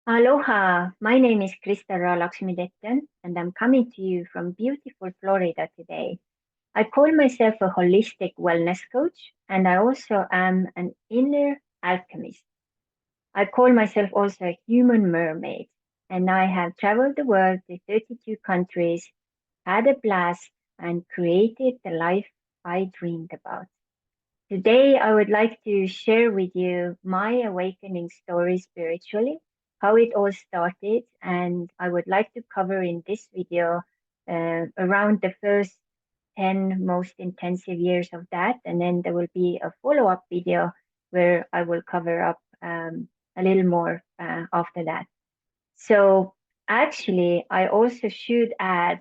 Aloha, my name is Krista Lakshmidetten, and I'm coming to you from beautiful Florida today. I call myself a holistic wellness coach, and I also am an inner alchemist. I call myself also a human mermaid, and I have traveled the world to 32 countries, had a blast, and created the life I dreamed about. Today, I would like to share with you my awakening story spiritually, how it all started, and I would like to cover in this video around the first 10 most intensive years of that, and then there will be a follow-up video where I will cover up a little more after that. So actually, I also should add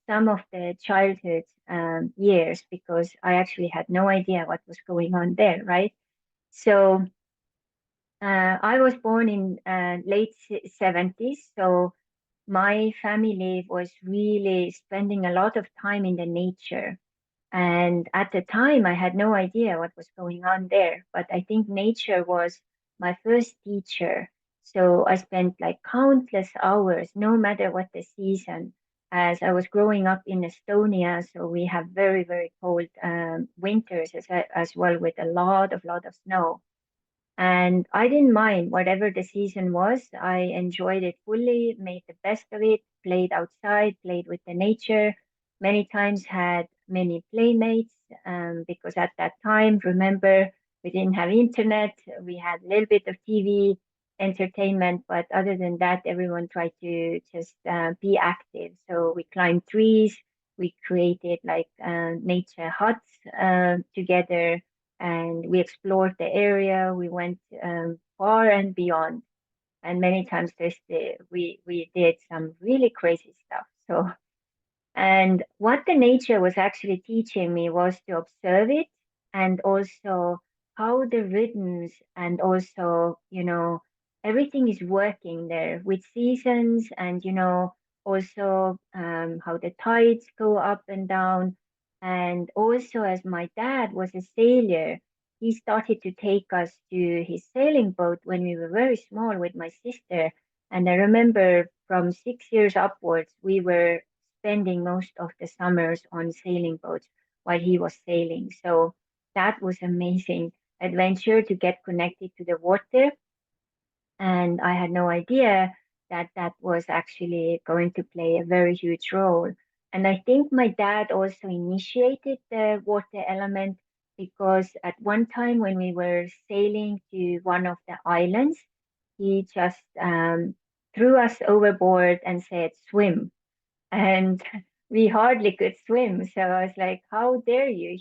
some of the childhood years because I actually had no idea what was going on there, right? So I was born in late 70s, so my family was really spending a lot of time in the nature. And at the time, I had no idea what was going on there, but I think nature was my first teacher. So I spent like countless hours, no matter what the season, as I was growing up in Estonia. So we have very, very cold winters as well with a lot of snow. And I didn't mind whatever the season was. I enjoyed it fully, made the best of it, played outside, played with the nature. Many times had many playmates because at that time, remember, we didn't have internet. We had a little bit of TV entertainment, but other than that, everyone tried to just be active. So we climbed trees. We created like nature huts together and we explored the area. We went far and beyond, and many times we did some really crazy stuff. So, and what the nature was actually teaching me was to observe it, and also how the rhythms and also everything is working there with seasons, and also how the tides go up and down. And also, as my dad was a sailor, he started to take us to his sailing boat when we were very small with my sister. And I remember from 6 years upwards, we were spending most of the summers on sailing boats while he was sailing. So that was amazing adventure to get connected to the water. And I had no idea that that was actually going to play a very huge role. And I think my dad also initiated the water element because at one time when we were sailing to one of the islands, he just threw us overboard and said, swim. And we hardly could swim. So I was like, how dare you?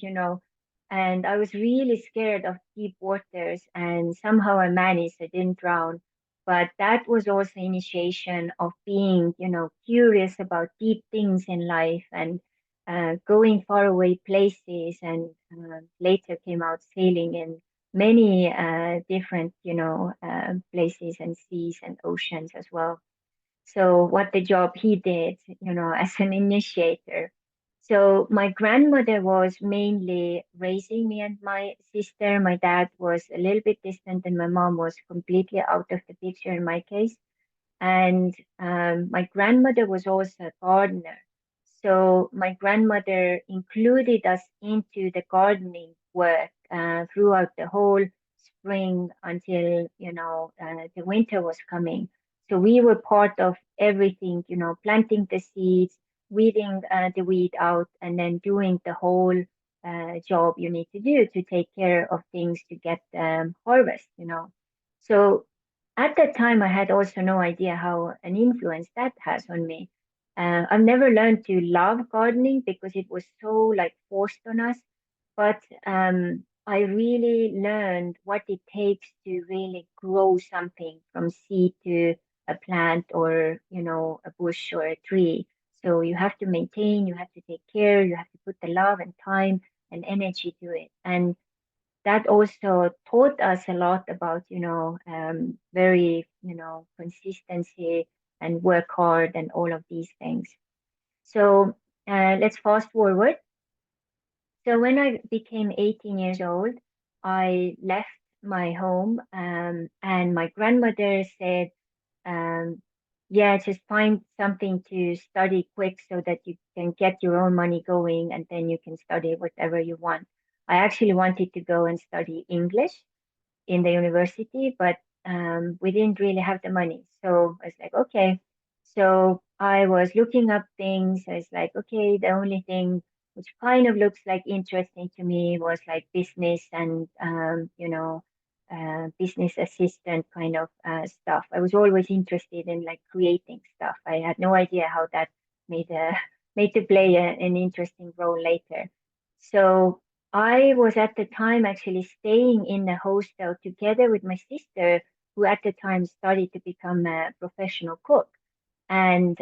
And I was really scared of deep waters, and somehow I managed. I didn't drown. But that was also initiation of being, curious about deep things in life and going far away places. And later came out sailing in many different, places and seas and oceans as well. So what the job he did, as an initiator. So my grandmother was mainly raising me and my sister. My dad was a little bit distant, and my mom was completely out of the picture in my case. And my grandmother was also a gardener. So my grandmother included us into the gardening work throughout the whole spring until, the winter was coming. So we were part of everything, planting the seeds, weeding the weed out, and then doing the whole job you need to do to take care of things to get harvest. So at that time, I had also no idea how an influence that has on me. I've never learned to love gardening because it was so like forced on us. But I really learned what it takes to really grow something from seed to a plant or, a bush or a tree. So you have to maintain, you have to take care, you have to put the love and time and energy to it. And that also taught us a lot about, very, consistency and work hard and all of these things. So let's fast forward. So when I became 18 years old, I left my home, and my grandmother said, yeah, just find something to study quick so that you can get your own money going and then you can study whatever you want. I actually wanted to go and study English in the university, but we didn't really have the money. So I was like, okay. So I was looking up things. I was like, okay, the only thing which kind of looks like interesting to me was like business and, business assistant kind of stuff. I was always interested in like creating stuff. I had no idea how that made a made to play an interesting role later. So I was at the time actually staying in a hostel together with my sister, who at the time started to become a professional cook. And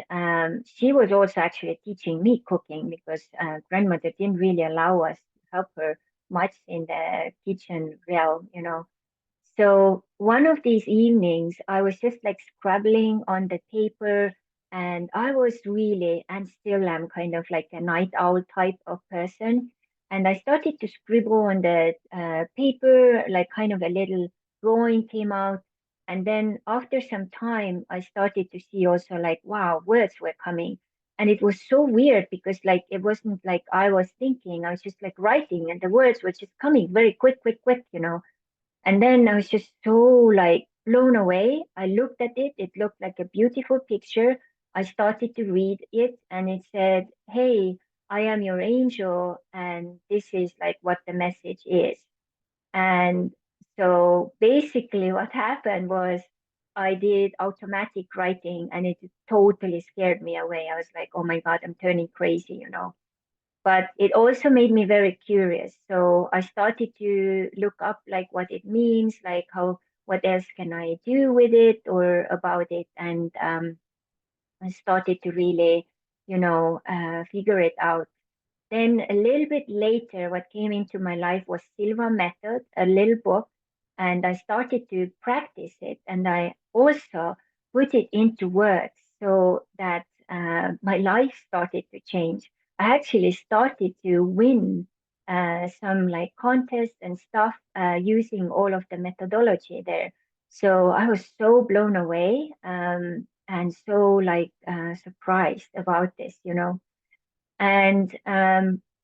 she was also actually teaching me cooking because grandmother didn't really allow us to help her much in the kitchen realm. So one of these evenings, I was just like scribbling on the paper, and I was really, and still am kind of like a night owl type of person. And I started to scribble on the paper, like kind of a little drawing came out. And then after some time, I started to see also like, wow, words were coming. And it was so weird because like it wasn't like I was thinking, I was just like writing, and the words were just coming very quick, quick, quick. And then I was just so like blown away. I looked at it. It looked like a beautiful picture. I started to read it and it said, "Hey, I am your angel." And this is like what the message is. And so basically what happened was I did automatic writing and it totally scared me away. I was like, oh my God, I'm turning crazy. But it also made me very curious. So I started to look up like what it means, like how, what else can I do with it or about it. And I started to really, figure it out. Then a little bit later, what came into my life was Silva Method, a little book, and I started to practice it. And I also put it into words so that my life started to change. I actually started to win some like contests and stuff using all of the methodology there. So I was so blown away and so like surprised about this. And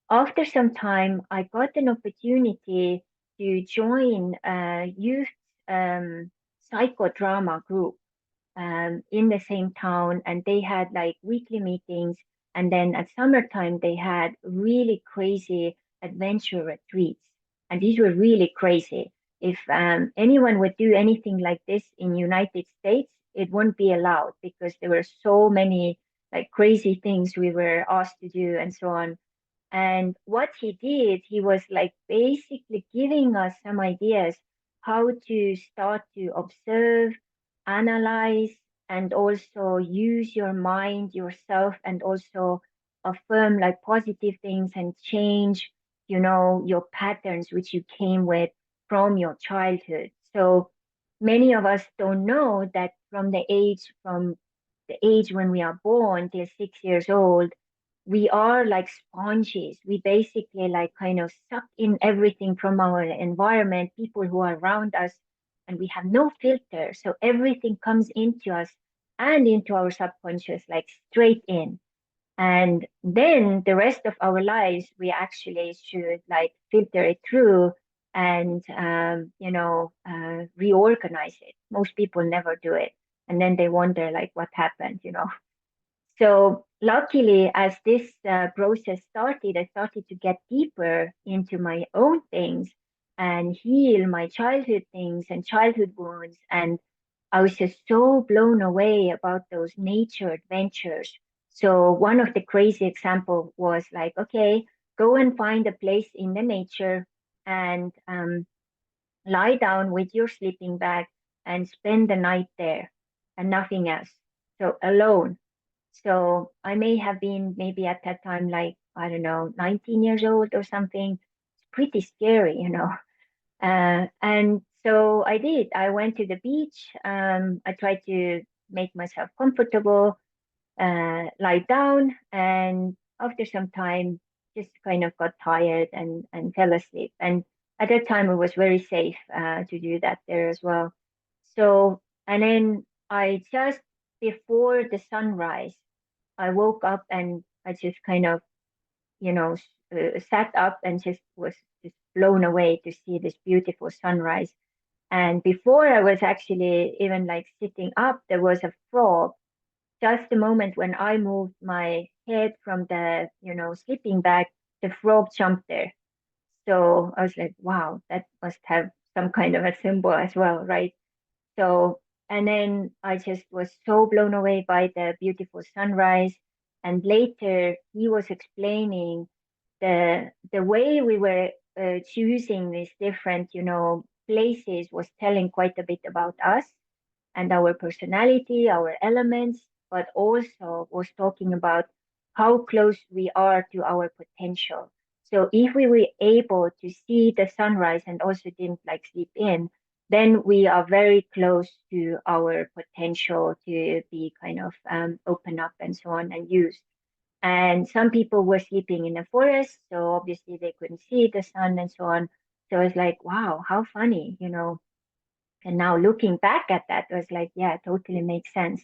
after some time, I got an opportunity to join a youth um, psychodrama group in the same town. And they had like weekly meetings. And then at summertime, they had really crazy adventure retreats. And these were really crazy. If anyone would do anything like this in United States, it wouldn't be allowed because there were so many like crazy things we were asked to do and so on. And what he did, he was like basically giving us some ideas how to start to observe, analyze, and also use your mind, yourself, and also affirm like positive things and change, your patterns which you came with from your childhood. So many of us don't know that from the age when we are born till 6 years old, we are like sponges. We basically like kind of suck in everything from our environment, people who are around us, and we have no filter. So everything comes into us and into our subconscious like straight in. And then the rest of our lives, we actually should like filter it through and, reorganize it. Most people never do it. And then they wonder like what happened. So luckily, as this process started, I started to get deeper into my own things and heal my childhood things and childhood wounds. And I was just so blown away about those nature adventures. So one of the crazy example was like, okay, go and find a place in the nature and lie down with your sleeping bag and spend the night there and nothing else. So alone. So I may have been maybe at that time, like, I don't know, 19 years old or something. It's pretty scary. And so I did. I went to the beach. I tried to make myself comfortable, lie down, and after some time, just kind of got tired and fell asleep. And at that time, it was very safe to do that there as well. So, and then I just before the sunrise, I woke up and I just kind of, sat up and just was just blown away to see this beautiful sunrise. And before I was actually even like sitting up, there was a frog. Just the moment when I moved my head from the, sleeping bag, the frog jumped there. So I was like, wow, that must have some kind of a symbol as well, right? So, and then I just was so blown away by the beautiful sunrise. And later he was explaining the way we were choosing these different, places was telling quite a bit about us and our personality, our elements, but also was talking about how close we are to our potential. So if we were able to see the sunrise and also didn't like sleep in, then we are very close to our potential to be kind of open up and so on and use. And some people were sleeping in the forest, so obviously they couldn't see the sun and so on. So it's like, wow, how funny, And now looking back at that, was like, yeah, totally makes sense.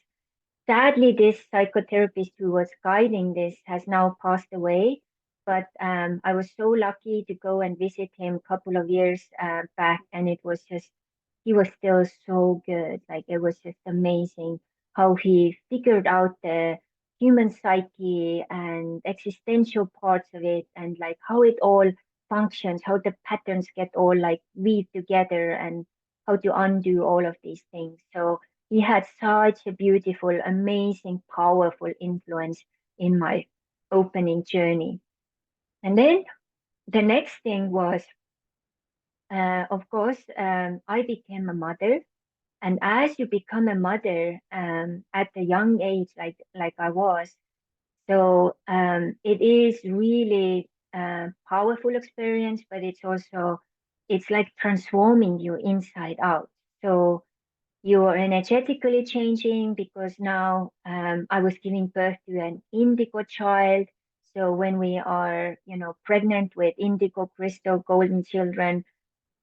Sadly, this psychotherapist who was guiding this has now passed away, but I was so lucky to go and visit him a couple of years back, and it was just, he was still so good. Like, it was just amazing how he figured out the human psyche and existential parts of it, and like how it all functions, how the patterns get all like weave together, and how to undo all of these things. So he had such a beautiful, amazing, powerful influence in my opening journey. And then the next thing was, of course, I became a mother. And as you become a mother at a young age, like I was, so it is really a powerful experience, but it's like transforming you inside out. So you're energetically changing because now I was giving birth to an indigo child. So when we are, pregnant with indigo crystal golden children,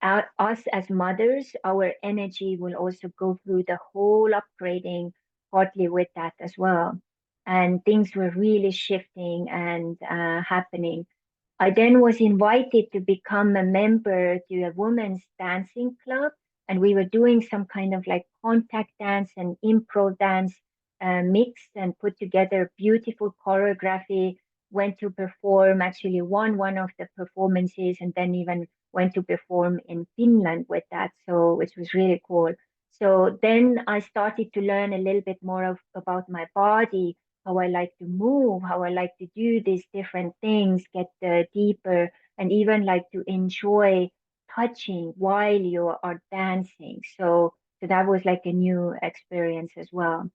us as mothers, our energy will also go through the whole upgrading, partly with that as well. And things were really shifting and happening. I then was invited to become a member to a women's dancing club, and we were doing some kind of like contact dance and improv dance mix and put together beautiful choreography. Went to perform, actually won one of the performances, and then even went to perform in Finland with that, so which was really cool. So then I started to learn a little bit more about my body, how I like to move, how I like to do these different things, get deeper, and even like to enjoy touching while you are dancing. So that was like a new experience as well.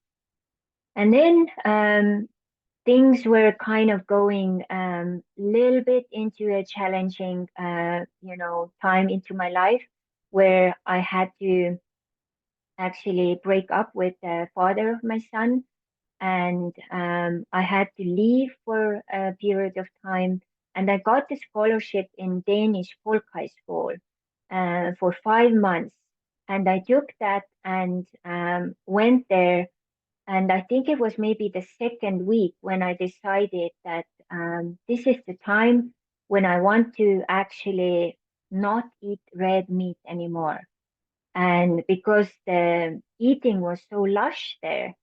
And then things were kind of going a little bit into a challenging, time into my life where I had to actually break up with the father of my son, and I had to leave for a period of time. And I got a scholarship in Danish Folk High School for 5 months. And I took that and went there. And I think it was maybe the second week when I decided that this is the time when I want to actually not eat red meat anymore. And because the eating was so lush there,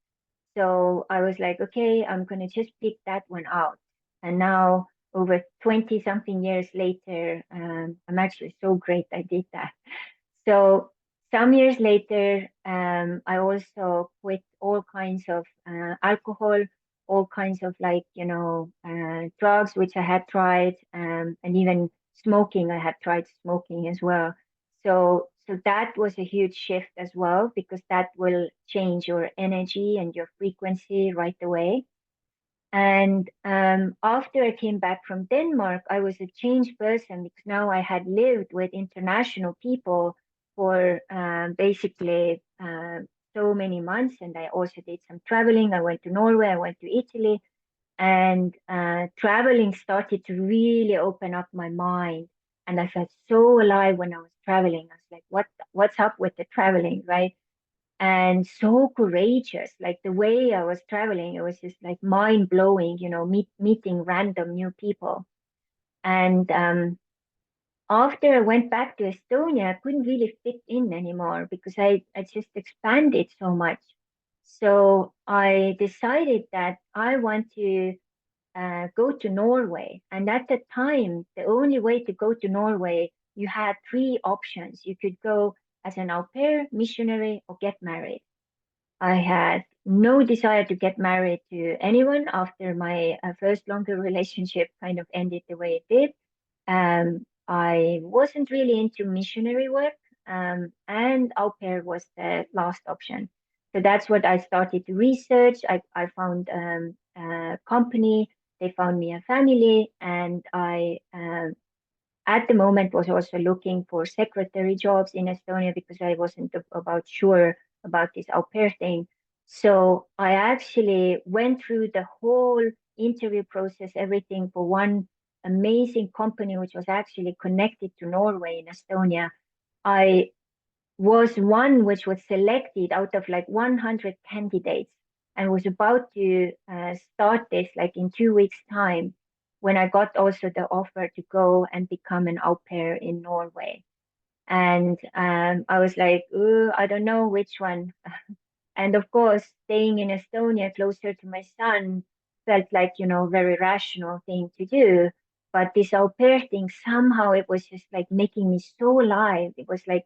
so I was like, okay, I'm going to just pick that one out. And now, over 20 something years later, I'm actually so great I did that. So, some years later, I also quit all kinds of alcohol, all kinds of like, drugs, which I had tried, and even smoking, I had tried smoking as well. So that was a huge shift as well, because that will change your energy and your frequency right away. And after I came back from Denmark, I was a changed person because now I had lived with international people for basically so many months. And I also did some traveling. I went to Norway, I went to Italy, and traveling started to really open up my mind. And I felt so alive when I was traveling. I was like, what's up with the traveling, right? and so courageous. Like the way I was traveling, it was just like mind blowing, meeting random new people. And after I went back to Estonia, I couldn't really fit in anymore because I just expanded so much. So I decided that I want to go to Norway. And at the time, the only way to go to Norway, you had three options. You could go as an au pair, missionary, or get married. I had no desire to get married to anyone after my first longer relationship kind of ended the way it did. I wasn't really into missionary work, and au pair was the last option. So that's what I started to research. I found a company, they found me a family, and I at the moment was also looking for secretary jobs in Estonia because I wasn't about sure about this au pair thing. So I actually went through the whole interview process, everything for one amazing company, which was actually connected to Norway in Estonia. I was one which was selected out of like 100 candidates and was about to start this like in 2 weeks' time when I got also the offer to go and become an au pair in Norway. And I was like, "Ooh, I don't know which one." And of course, staying in Estonia closer to my son felt like, very rational thing to do. But this au pair thing, somehow it was just like making me so alive. It was like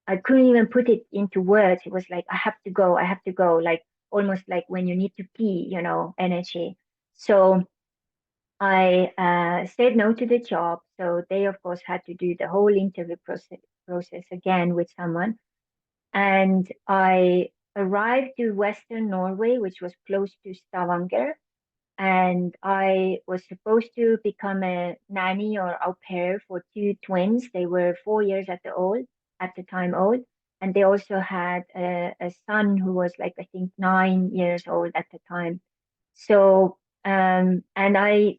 I couldn't even put it into words. It was like, I have to go, like almost like when you need to pee, energy. So I said no to the job. So they, of course, had to do the whole interview process again with someone. And I arrived to Western Norway, which was close to Stavanger. And I was supposed to become a nanny or au pair for two twins. They were 4 years at the time old. And they also had a son who was like, I think, 9 years old at the time. So, and I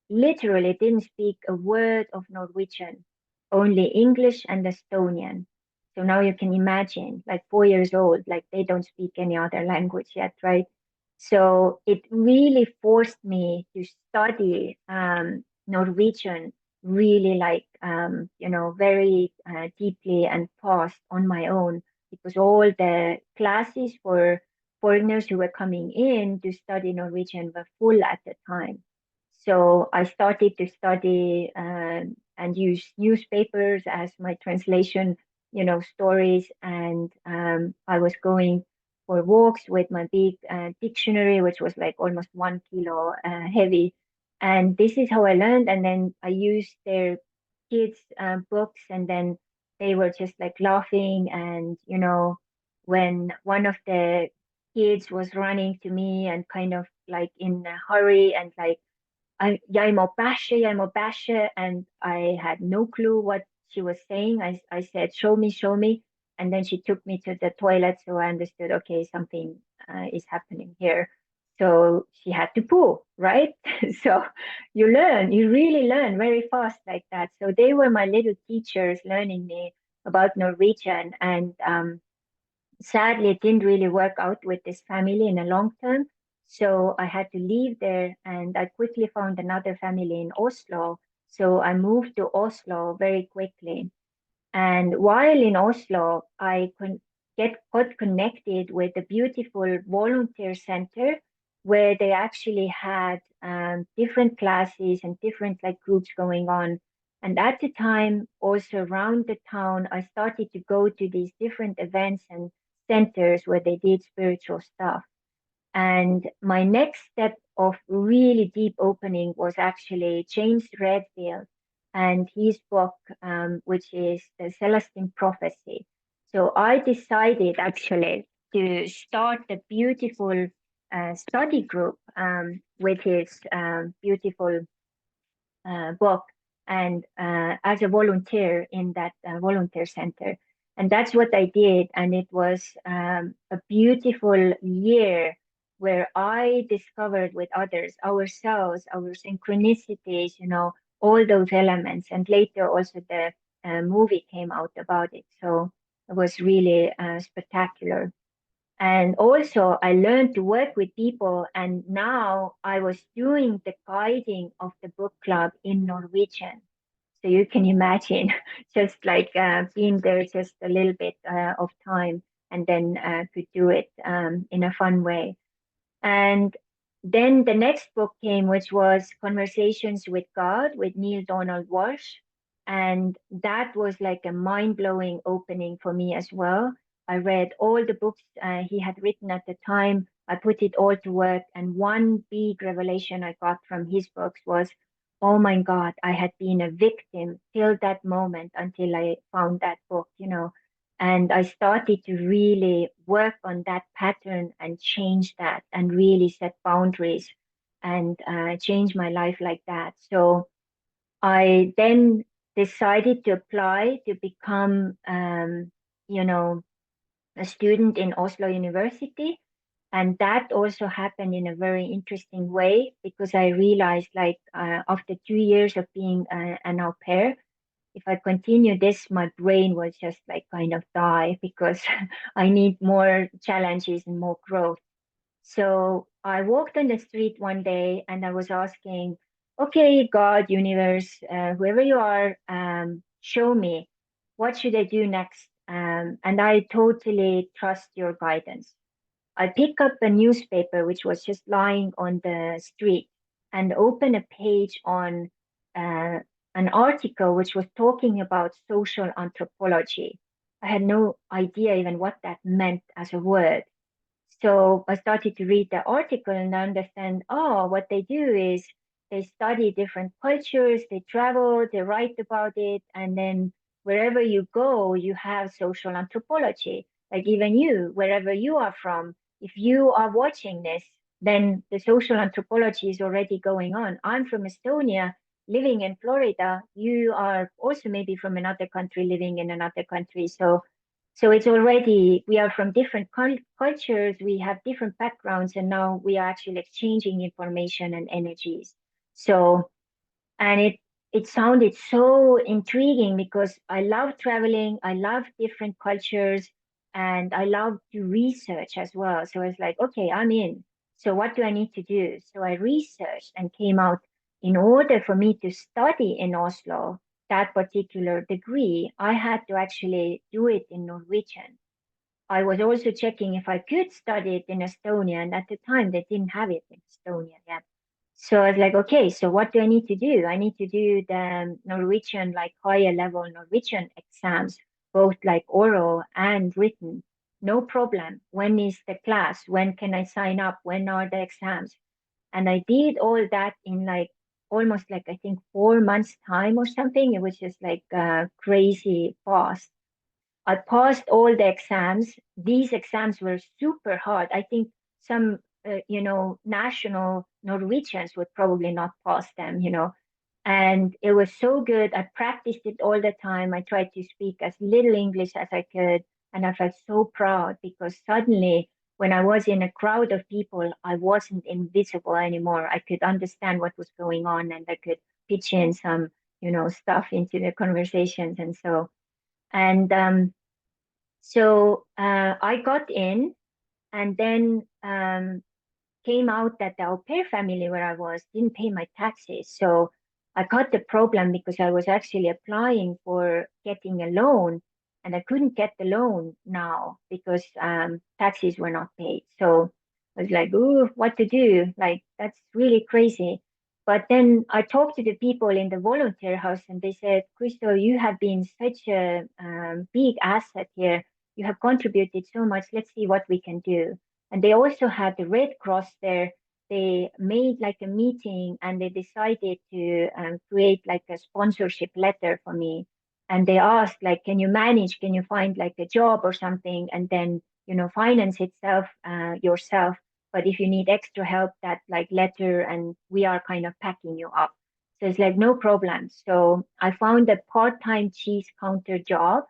literally didn't speak a word of Norwegian, only English and Estonian. So now you can imagine, like 4 years old, like they don't speak any other language yet, right? So it really forced me to study Norwegian really like, very deeply and fast on my own because all the classes for foreigners who were coming in to study Norwegian were full at the time. So I started to study and use newspapers as my translation, stories. And I was going for walks with my big dictionary, which was like almost 1 kilo heavy. And this is how I learned. And then I used their kids' books, and then they were just like laughing. And, when one of the kids was running to me and kind of like in a hurry and like, jij moet bashen. And I had no clue what she was saying. I said, show me, show me. And then she took me to the toilet. So I understood, okay, something is happening here. So she had to poo, right? So you really learn very fast like that. So they were my little teachers learning me about Norwegian. And sadly, it didn't really work out with this family in the long term. So I had to leave there and I quickly found another family in Oslo. So I moved to Oslo very quickly. And while in Oslo, got connected with a beautiful volunteer center where they actually had different classes and different like groups going on. And at the time, also around the town, I started to go to these different events and centers where they did spiritual stuff. And my next step of really deep opening was actually James Redfield and his book, which is the Celestine Prophecy. So I decided actually to start a beautiful study group with his beautiful book and as a volunteer in that volunteer center. And that's what I did. And it was a beautiful year where I discovered with others, ourselves, our synchronicities, all those elements. And later also the movie came out about it. So it was really spectacular. And also I learned to work with people, and now I was doing the guiding of the book club in Norwegian. So you can imagine, just like being there just a little bit of time, and then could do it in a fun way. And then the next book came, which was Conversations with God with Neal Donald Walsch. And that was like a mind-blowing opening for me as well. I read all the books he had written at the time. I put it all to work. And one big revelation I got from his books was, oh my God, I had been a victim till that moment until I found that book, you know. And I started to really work on that pattern and change that and really set boundaries and change my life like that. So I then decided to apply to become, you know, a student in Oslo University. And that also happened in a very interesting way because I realized, like, after 2 years of being an au pair, if I continue this, my brain will just like kind of die because I need more challenges and more growth. So I walked on the street one day and I was asking, okay, God, universe, whoever you are, show me, what should I do next? And I totally trust your guidance. I pick up a newspaper which was just lying on the street and open a page on uh, an article which was talking about social anthropology. I had no idea even what that meant as a word. So I started to read the article and understand, oh, what they do is they study different cultures, they travel, they write about it, and then wherever you go, you have social anthropology. Like even you, wherever you are from, if you are watching this, then the social anthropology is already going on. I'm from Estonia, living in Florida. You are also maybe from another country, living in another country. So it's already, we are from different cultures, we have different backgrounds, and now we are actually exchanging information and energies. So, and it sounded so intriguing because I love traveling, I love different cultures, and I love to research as well. So I was like, okay, I'm in. So what do I need to do? So I researched and came out, in order for me to study in Oslo, that particular degree, I had to actually do it in Norwegian. I was also checking if I could study it in Estonia, and at the time they didn't have it in Estonia yet. So I was like, okay, so what do I need to do? I need to do the Norwegian, like higher level Norwegian exams, both like oral and written. No problem. When is the class? When can I sign up? When are the exams? And I did all that in like almost like I think 4 months time or something. It was just like crazy fast. I passed all the exams. These exams were super hard. I think some, national Norwegians would probably not pass them, you know. And it was so good. I practiced it all the time. I tried to speak as little English as I could. And I felt so proud because suddenly, when I was in a crowd of people, I wasn't invisible anymore. I could understand what was going on and I could pitch in some, stuff into the conversations and so. And I got in, and then came out that the au pair family where I was didn't pay my taxes. So I got the problem because I was actually applying for getting a loan, and I couldn't get the loan now because taxes were not paid. So I was like, ooh, what to do? Like, that's really crazy. But then I talked to the people in the volunteer house, and they said, Crystal, you have been such a big asset here. You have contributed so much. Let's see what we can do. And they also had the Red Cross there. They made like a meeting and they decided to create like a sponsorship letter for me. And they asked, like, can you manage? Can you find like a job or something? And then, finance itself yourself. But if you need extra help, that like letter, and we are kind of packing you up. So it's like, no problem. So I found a part-time cheese counter job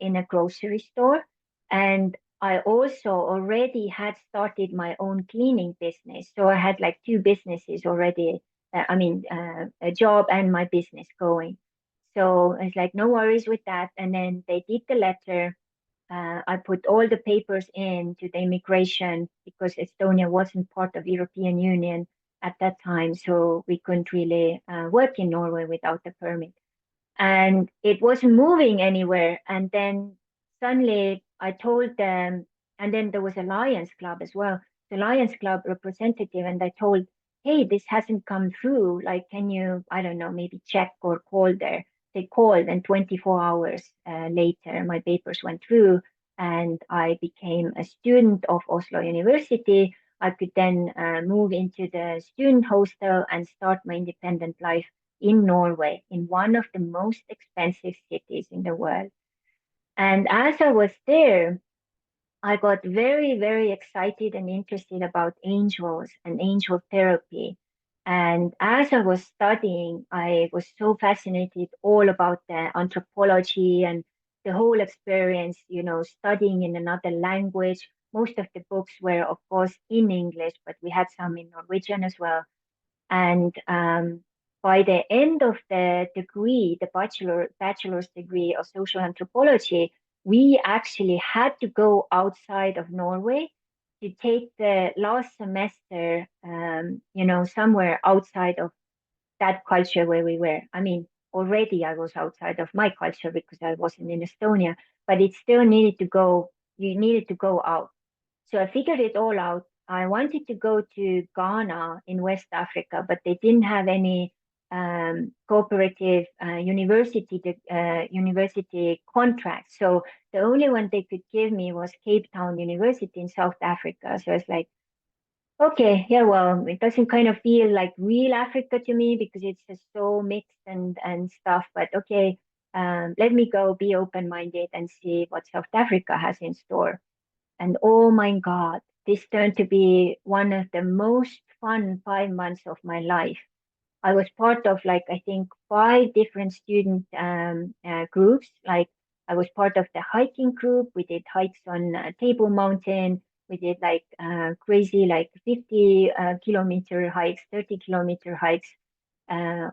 in a grocery store. And I also already had started my own cleaning business. So I had like two businesses already. A job and my business going. So it's like, no worries with that. And then they did the letter. I put all the papers in to the immigration because Estonia wasn't part of European Union at that time, so we couldn't really work in Norway without a permit. And it wasn't moving anywhere. And then suddenly I told them, and then there was a Lions Club as well, the Lions Club representative, and I told, hey, this hasn't come through. Like, can you, I don't know, maybe check or call there? They called, and 24 hours later, my papers went through, and I became a student of Oslo University. I could then move into the student hostel and start my independent life in Norway, in one of the most expensive cities in the world. And as I was there, I got very, very excited and interested about angels and angel therapy. And as I was studying, I was so fascinated all about the anthropology and the whole experience, you know, studying in another language. Most of the books were, of course, in English, but we had some in Norwegian as well. And by the end of the degree, the bachelor's degree of social anthropology, we actually had to go outside of Norway to take the last semester, you know, somewhere outside of that culture where we were. I mean, already I was outside of my culture because I wasn't in Estonia, but it still needed to go, you needed to go out. So I figured it all out. I wanted to go to Ghana in West Africa, but they didn't have any cooperative university contract. So the only one they could give me was Cape Town University in South Africa. So it's like, okay, yeah, well, it doesn't kind of feel like real Africa to me because it's just so mixed and stuff. But okay, let me go be open-minded and see what South Africa has in store. And oh my God, this turned to be one of the most fun 5 months of my life. I was part of like, I think, five different student groups. Like I was part of the hiking group. We did hikes on Table Mountain. We did like crazy, like 50 kilometer hikes, 30-kilometer hikes,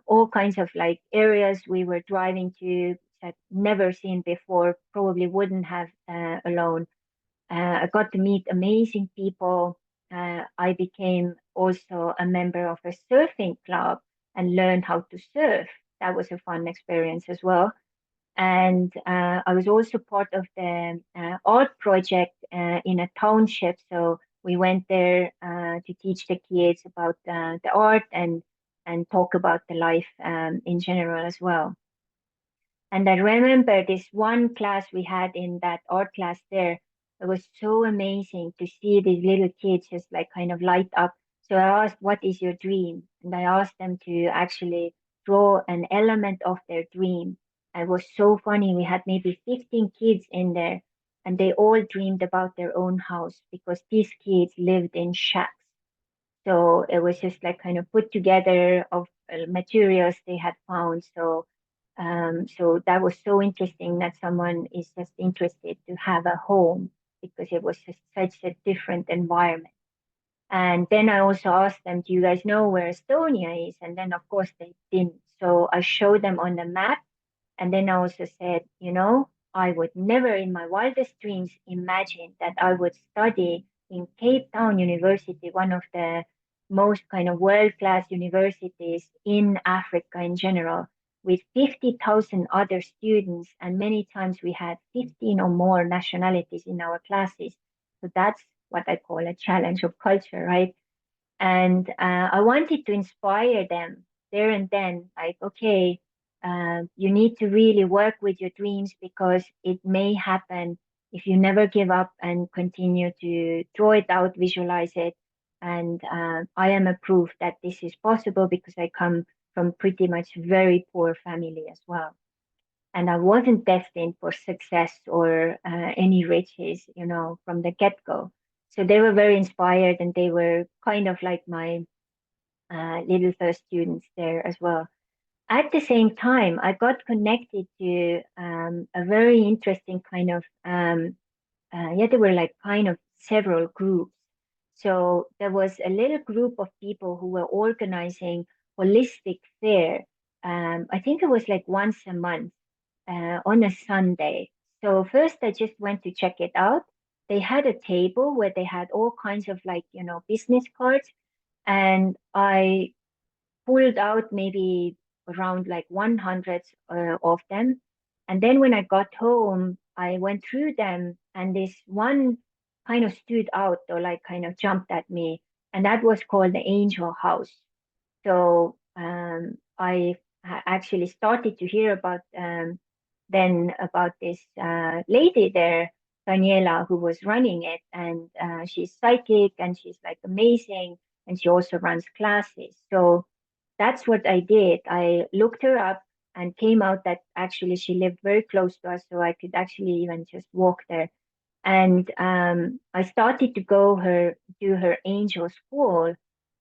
all kinds of like areas we were driving to that never seen before, probably wouldn't have alone. I got to meet amazing people. I became also a member of a surfing club and learned how to surf. That was a fun experience as well. And I was also part of the art project in a township. So we went there to teach the kids about the art and talk about the life in general as well. And I remember this one class we had in that art class there. It was so amazing to see these little kids just like kind of light up. So I asked, what is your dream? And I asked them to actually draw an element of their dream. And it was so funny. We had maybe 15 kids in there, and they all dreamed about their own house because these kids lived in shacks. So it was just like kind of put together of materials they had found. So that was so interesting that someone is just interested to have a home because it was just such a different environment. And then I also asked them, do you guys know where Estonia is? And then of course they didn't. So I showed them on the map. And then I also said, you know, I would never in my wildest dreams imagine that I would study in Cape Town University, one of the most kind of world-class universities in Africa in general, with 50,000 other students. And many times we had 15 or more nationalities in our classes. So that's what I call a challenge of culture, right? And I wanted to inspire them there and then, like, okay, you need to really work with your dreams because it may happen if you never give up and continue to draw it out, visualize it. And I am a proof that this is possible because I come from pretty much very poor family as well. And I wasn't destined for success or any riches, you know, from the get-go. So they were very inspired and they were kind of like my little first students there as well. At the same time, I got connected to a very interesting kind of, yeah, there were like kind of several groups. So there was a little group of people who were organizing holistic fair. I think it was like once a month on a Sunday. So first I just went to check it out. They had a table where they had all kinds of like, business cards. And I pulled out maybe around like 100 of them. And then when I got home, I went through them, and this one kind of stood out or like kind of jumped at me. And that was called the Angel House. So I actually started to hear about then about this lady there, Daniela, who was running it, and she's psychic and she's like amazing, and she also runs classes. So that's what I did. I looked her up and came out that actually she lived very close to us, so I could actually even just walk there. And I started to do her angel school.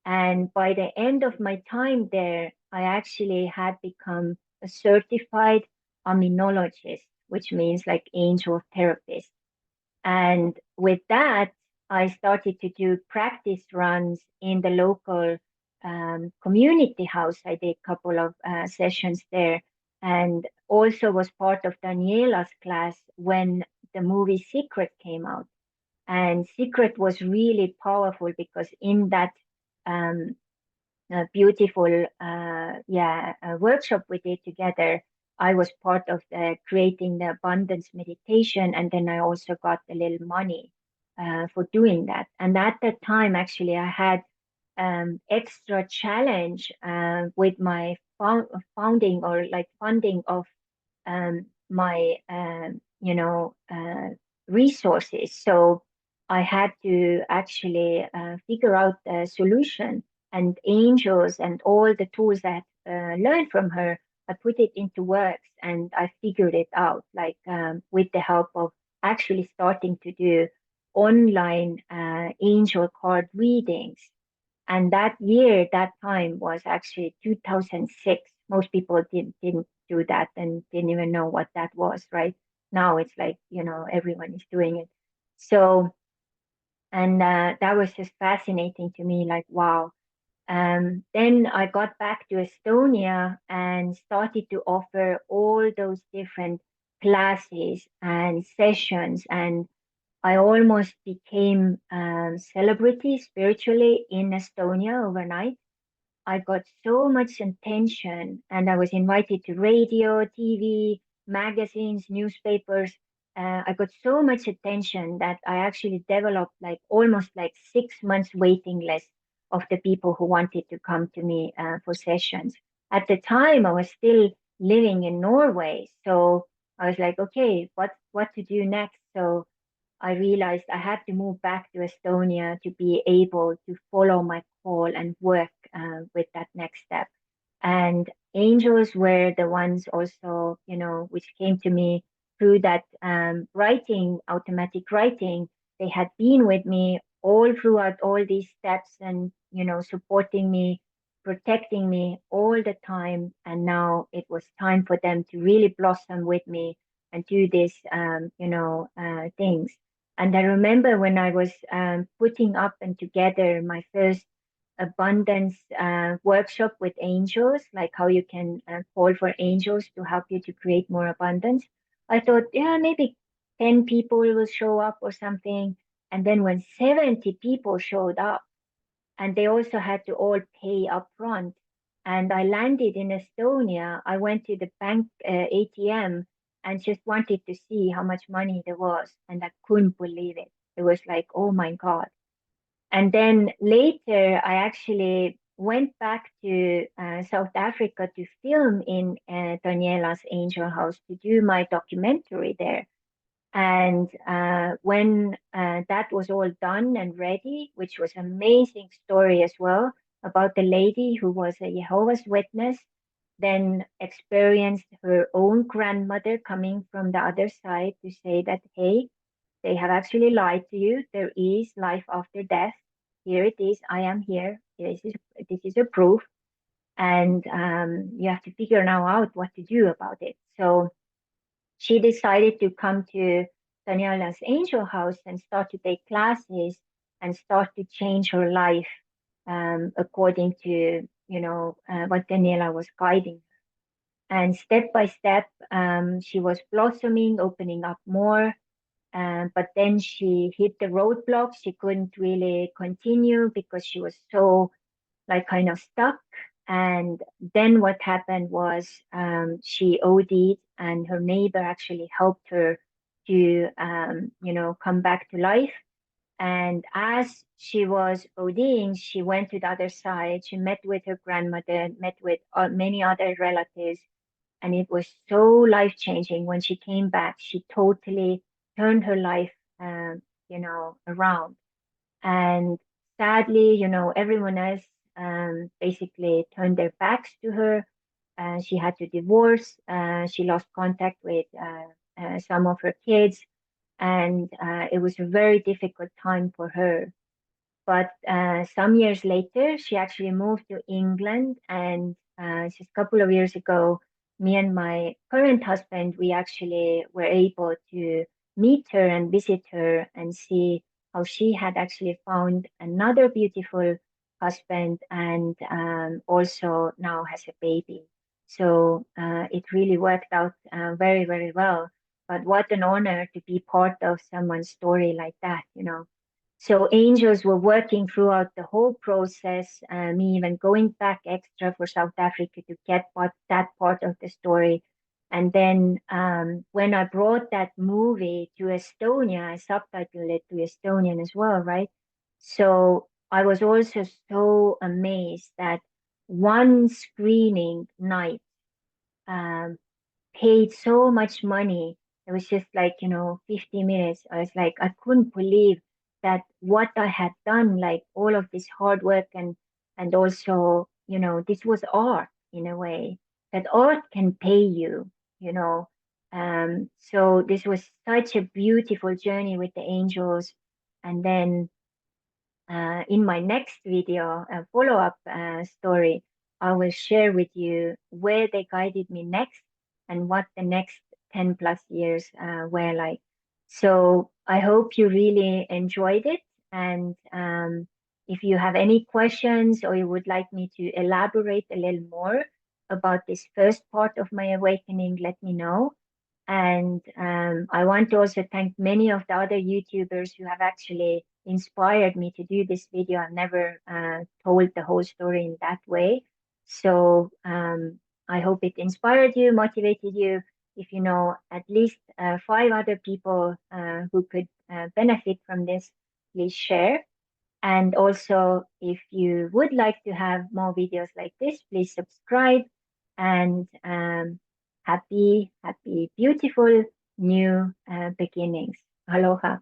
And by the end of my time there, I actually had become a certified aminologist, which means like angel therapist. And with that, I started to do practice runs in the local community house. I did a couple of sessions there, and also was part of Daniela's class when the movie Secret came out. And Secret was really powerful because in that um, beautiful workshop we did together, I was part of the creating the abundance meditation, and then I also got a little money for doing that. And at that time, actually, I had extra challenge with my founding or like funding of my resources. So I had to actually figure out the solution, and angels and all the tools that I learned from her. I put it into works and I figured it out, like with the help of actually starting to do online angel card readings. And that year, that time was actually 2006. Most people didn't do that and didn't even know what that was, right? Now it's like, everyone is doing it. So, and that was just fascinating to me, like, wow. Then I got back to Estonia and started to offer all those different classes and sessions, and I almost became a celebrity spiritually in Estonia overnight. I got so much attention, and I was invited to radio, TV, magazines, newspapers. I got so much attention that I actually developed like almost like 6 months waiting list of the people who wanted to come to me for sessions. At the time, I was still living in Norway, so I was like, okay, what to do next? So I realized I had to move back to Estonia to be able to follow my call and work with that next step. And angels were the ones also, which came to me through that writing, automatic writing. They had been with me all throughout all these steps and, supporting me, protecting me all the time. And now it was time for them to really blossom with me and do these, things. And I remember when I was putting up and together my first abundance workshop with angels, like how you can call for angels to help you to create more abundance. I thought, yeah, maybe 10 people will show up or something. And then when 70 people showed up, and they also had to all pay up front. And I landed in Estonia. I went to the bank ATM and just wanted to see how much money there was. And I couldn't believe it. It was like, oh my God. And then later, I actually went back to South Africa to film in Daniela's Angel House to do my documentary there. And when that was all done and ready, which was an amazing story as well about the lady who was a Jehovah's Witness, then experienced her own grandmother coming from the other side to say that, hey, they have actually lied to you. There is life after death. Here it is. I am here. This is a proof. And you have to figure now out what to do about it. So she decided to come to Daniela's Angel House and start to take classes and start to change her life according to what Daniela was guiding. And step by step, she was blossoming, opening up more. But then she hit the roadblock. She couldn't really continue because she was so like kind of stuck. And then what happened was she OD'd, and her neighbor actually helped her to, come back to life. And as she was ODing, she went to the other side. She met with her grandmother, met with many other relatives, and it was so life changing. When she came back, she totally turned her life, around. And sadly, everyone else basically turned their backs to her. She had to divorce. She lost contact with some of her kids, and it was a very difficult time for her. But some years later, she actually moved to England, and just a couple of years ago, me and my current husband, we actually were able to meet her and visit her and see how she had actually found another beautiful husband, and also now has a baby. So it really worked out very, very well. But what an honor to be part of someone's story like that. So angels were working throughout the whole process, me even going back extra for South Africa to get that part of the story. And then when I brought that movie to Estonia, I subtitled it to Estonian as well, right? So I was also so amazed that one screening night um, paid so much money. It was just like, 50 minutes. I was like, I couldn't believe that what I had done, like all of this hard work, and also, this was art in a way, that art can pay you, you know. So this was such a beautiful journey with the angels. And then in my next video, a follow-up story, I will share with you where they guided me next and what the next 10 plus years were like. So I hope you really enjoyed it. And if you have any questions or you would like me to elaborate a little more about this first part of my awakening, let me know. And I want to also thank many of the other YouTubers who have actually inspired me to do this video. I've never told the whole story in that way. So I hope it inspired you, motivated you. If you know at least 5 other people who could benefit from this, please share. And also, if you would like to have more videos like this, please subscribe. And happy, beautiful new beginnings. Aloha.